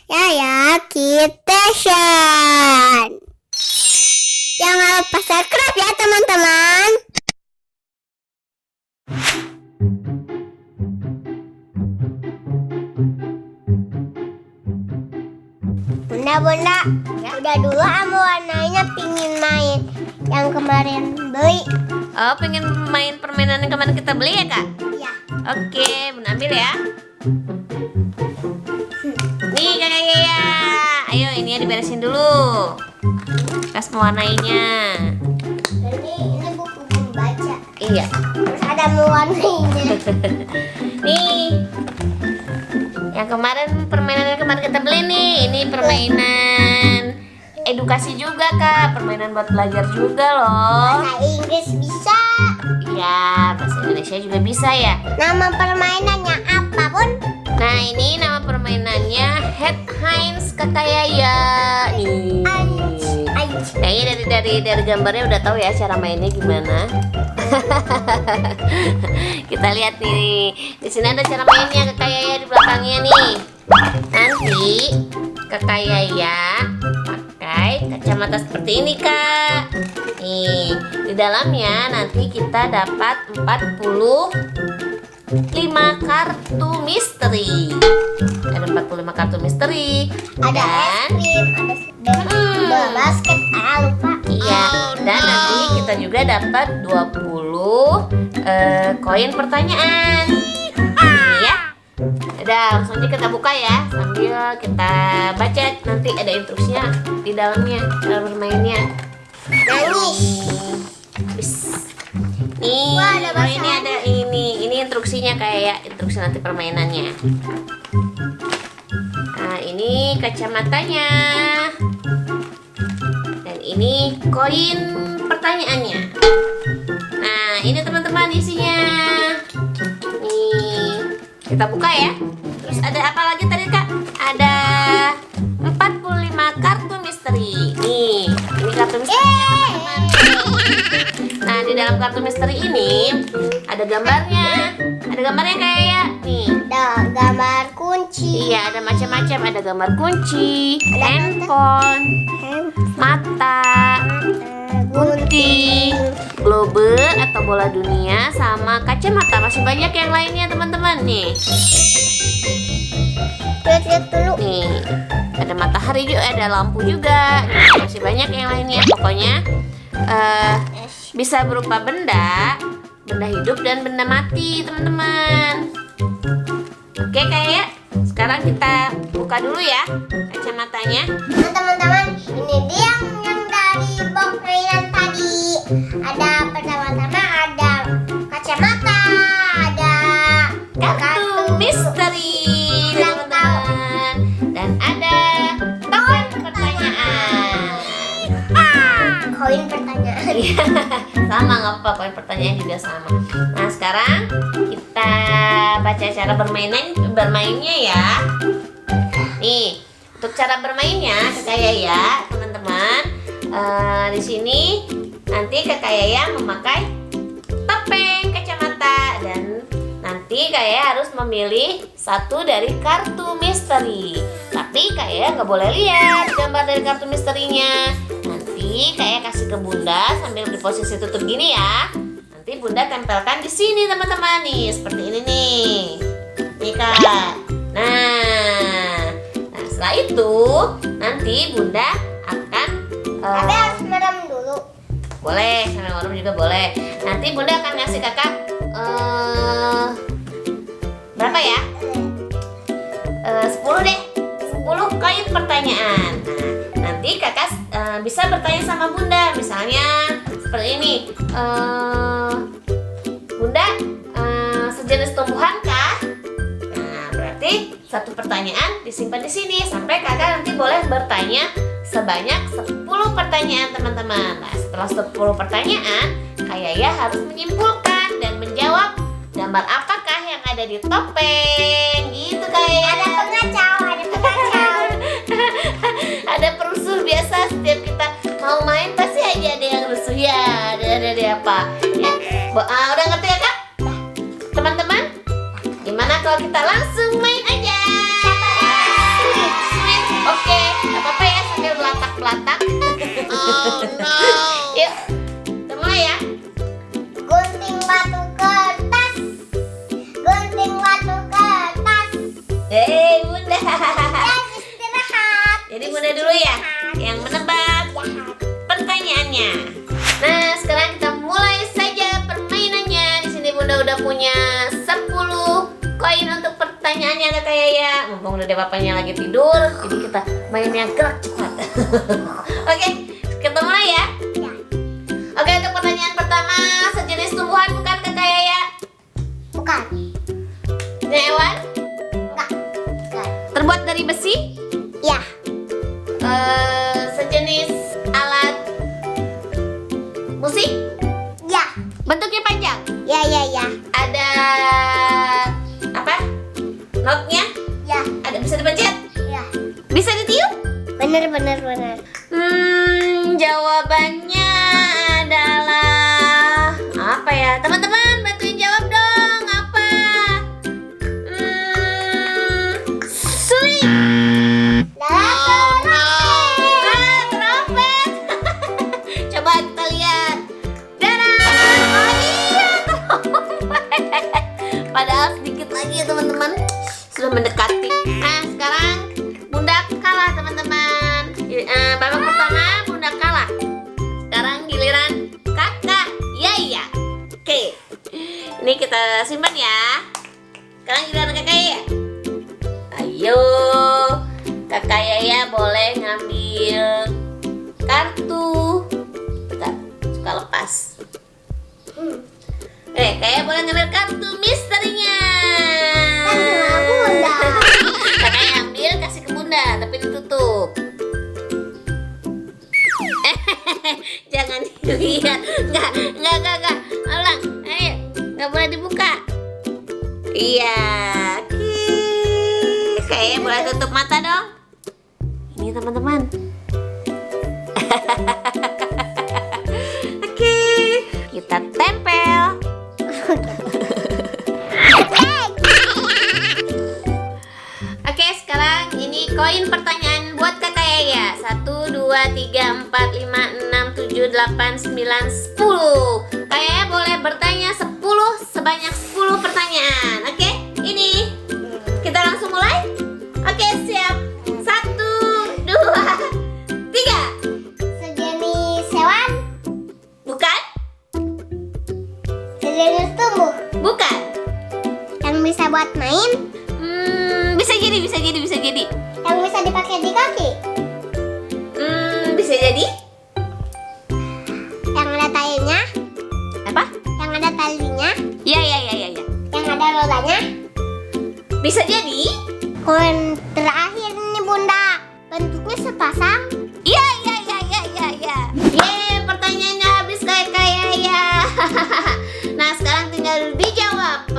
Yaya Kitchen. Jangan lupa subscribe ya teman-teman. Bunda, udah dulu sama warnanya pingin main yang kemarin beli. Oh, pengen main permainan yang kemarin kita beli ya, Kak? Iya. Oke, Bunda ambil ya. Nih, Kakak Yaya. Ayo, ini ya diberesin dulu. Kas mewarnainya. Ini buku membaca. Iya. Terus ada mewarnainya. Nih. Yang kemarin permainan yang kemarin kita beli nih. Ini permainan edukasi juga, Kak. Permainan buat belajar juga loh. Bahasa Inggris bisa. Iya, bahasa Indonesia juga bisa ya. Nama permainannya apa, Bun? Nah, ini nama permainannya Head Heinz Kakak Yaya. Nih. Kayaknya dari gambarnya udah tahu ya cara mainnya gimana. Kita lihat nih. Di sini ada cara mainnya Kakak Yaya di belakangnya nih. Nanti Kakak Yaya pakai kacamata seperti ini, Kak. Nih, di dalamnya nanti kita dapat 45 kartu misteri. Ada 45 kartu misteri. Ada es krim, ada bola basket, lupa. Iya, dan nanti kita juga dapat 20 koin pertanyaan. Ya. Udah, langsung aja kita buka ya. Sambil kita baca, nanti ada instruksinya di dalamnya, cara bermainnya. Nih, Wah, ada oh ini ada ini instruksinya kayak ya, instruksi nanti permainannya. Nah, ini kacamatanya. Dan ini koin pertanyaannya. Nah, ini teman-teman isinya. Nih, kita buka ya. Terus ada apa lagi tadi, Kak? Ada 45 kartu misteri. Nih, ini kartu misteri. Nah, di dalam kartu misteri ini ada gambarnya. Ada gambarnya kayak nih. Ada gambar kunci. Iya, ada macam-macam. Ada gambar kunci, handphone, mata, gunting, globe atau bola dunia, sama kacamata. Masih banyak yang lainnya, teman-teman. Nih. Lihat dulu. Nih, ada matahari juga, ada lampu juga. Masih banyak yang lainnya. Pokoknya bisa berupa benda hidup dan benda mati, teman-teman. Oke, kayak sekarang kita buka dulu ya kacamatanya. Nah, teman-teman, ini dia yang dari box mainan tadi. Ada pertama-tama ada kacamata, ada Kartu misteri, teman-teman. Dan ada koin pertanyaan. koin pertanyaan. Iya, sama nggak apa, koin pertanyaan juga sama. Nah, sekarang kita baca cara bermainnya ya. Nih, untuk cara bermainnya Kakak Yaya, teman-teman, di sini nanti Kakak Yaya memakai topeng, kacamata, dan nanti Kak Yaya harus memilih satu dari kartu misteri. Tapi Kak Yaya nggak boleh lihat gambar dari kartu misterinya. Nanti Kak Yaya kasih ke Bunda sambil di posisi tutup gini ya. Nanti Bunda tempelkan di sini, teman-teman, nih seperti ini nih. Nih, Kak. Nah, setelah itu nanti Bunda akan Tapi harus merem dulu. boleh, sambil merem juga boleh. Nanti Bunda akan ngasih Kakak berapa ya? 10 deh. 10 koin pertanyaan. Nah, nanti Kakak bisa bertanya sama Bunda. Misalnya seperti ini. Bunda, sejenis tumbuhan kah? Nah, berarti satu pertanyaan disimpan di sini sampai Kakak nanti boleh bertanya sebanyak 10 pertanyaan, teman-teman. Nah, setelah 10 pertanyaan, Kak Yaya harus menyimpulkan dan menjawab gambar apakah yang ada di topeng. Gitu, Kak Yaya. Ada pengacau. Ada perusuh biasa, setiap kita mau main pasti aja ada yang rusuh ya. Ada apa? Ya. Udah ngerti ya, Kak? Teman-teman, gimana kalau kita langsung main aja? Sweet Bunda dulu ya yang menebak pertanyaannya. Nah, sekarang kita mulai saja permainannya. Di sini Bunda udah punya 10 koin untuk pertanyaannya Kakak Yaya. Mumpung udah bapaknya lagi tidur, jadi kita mainnya gerak cepat. Oke, kita mulai ya. Oke, untuk pertanyaan pertama, sejenis tumbuhan bukan Kakak Yaya? Bukan. Hewan? Enggak. Bukan. Terbuat dari besi? Ya. Sejenis alat musik? Ya. Bentuknya panjang? Ya. Ada apa? Notnya? Ya. Ada bisa dipencet? Ya. Bisa ditiup? Bener. Jawabannya adalah apa ya? Teman-teman bantuin jawab dong. Apa? Suling. Trompet. Coba kita lihat. Oh iya, trompet. Padahal sedikit lagi ya teman-teman. Sudah mendekati. Nah, sekarang Bunda kalah teman-teman. Babak pertama Bunda kalah. Sekarang giliran Kakak Yaya. Oke. Ini kita simpan ya. Sekarang giliran Kakak Yaya. Ayo. Kakak Yaya boleh ngambil kartu. Bentar, suka lepas. Kakak boleh ngambil kartu misterinya. Kan sama Bunda. Kakak ambil kasih ke Bunda, tapi ditutup. Jangan dilihat. Enggak. Ulang. Ayo, enggak boleh dibuka. Iya. Kayaknya boleh tutup mata dong. Ini teman-teman. Oke, kita tempel. Oke, sekarang ini koin pertanyaan buat Kakak Yaya. 1, 2, 3, 4, 5, 6, 7, 8, 9, 10. Kak Yaya boleh bertanya 10, sebanyak 10 pertanyaan. Oke, ini kita langsung mulai. Oke, siap. 1, 2, 3. Sejenis hewan. Bukan? Sejenis tumbuh. Bukan. Yang bisa buat main. Bisa jadi. Yang bisa dipakai di kaki. Bisa jadi. Yang ada talinya. Apa? Yang ada talinya. Iya. Yang ada rodanya. Bisa jadi. Koin terakhir nih Bunda. Bentuknya sepasang. Iya. Yeay, pertanyaannya habis kayak Yaya. Nah, sekarang tinggal dijawab.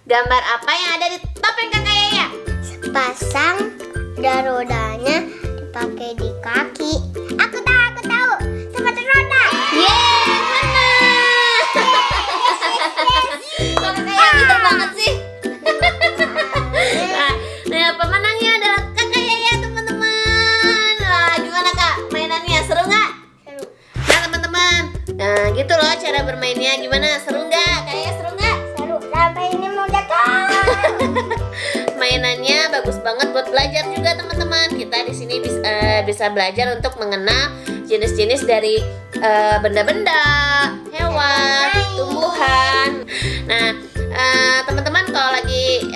Gambar apa yang ada di topeng Kakak Yaya? Sepasang ada rodanya dipakai di kaki. Aku tahu. Sepatu roda. Yeay, benar. Kok Kakak Yaya pintar banget sih? Nah, pemenangnya adalah Kakak Yaya teman-teman. Nah, gimana Kak? Mainannya seru nggak? Seru. Nah teman-teman, nah gitu loh cara bermainnya. Gimana? Seru nggak? Kayaknya seru nggak? Seru. Sampai ini mau jatuh. Mainannya bagus banget buat belajar juga teman-teman. Kita di sini bisa belajar untuk mengenal jenis-jenis dari benda-benda, hewan, tumbuhan. Nah, teman-teman kalau lagi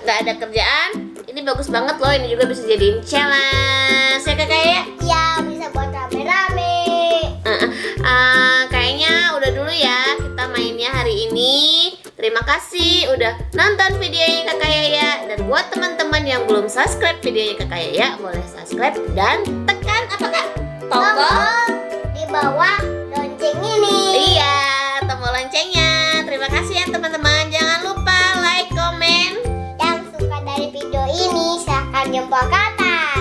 nggak ada kerjaan, ini bagus banget loh. Ini juga bisa jadiin challenge ya Kakak ya. Iya, bisa buat rame-rame. Kayaknya udah dulu ya kita mainnya hari ini. Terima kasih udah nonton videonya Kakak Yaya. Dan buat teman-teman yang belum subscribe videonya Kakak Yaya, boleh subscribe dan tekan apa Kak? Tombol di bawah lonceng ini. Iya, tombol loncengnya. Terima kasih ya teman-teman. Jangan lupa like, komen. Yang suka dari video ini silahkan jempol ke atas.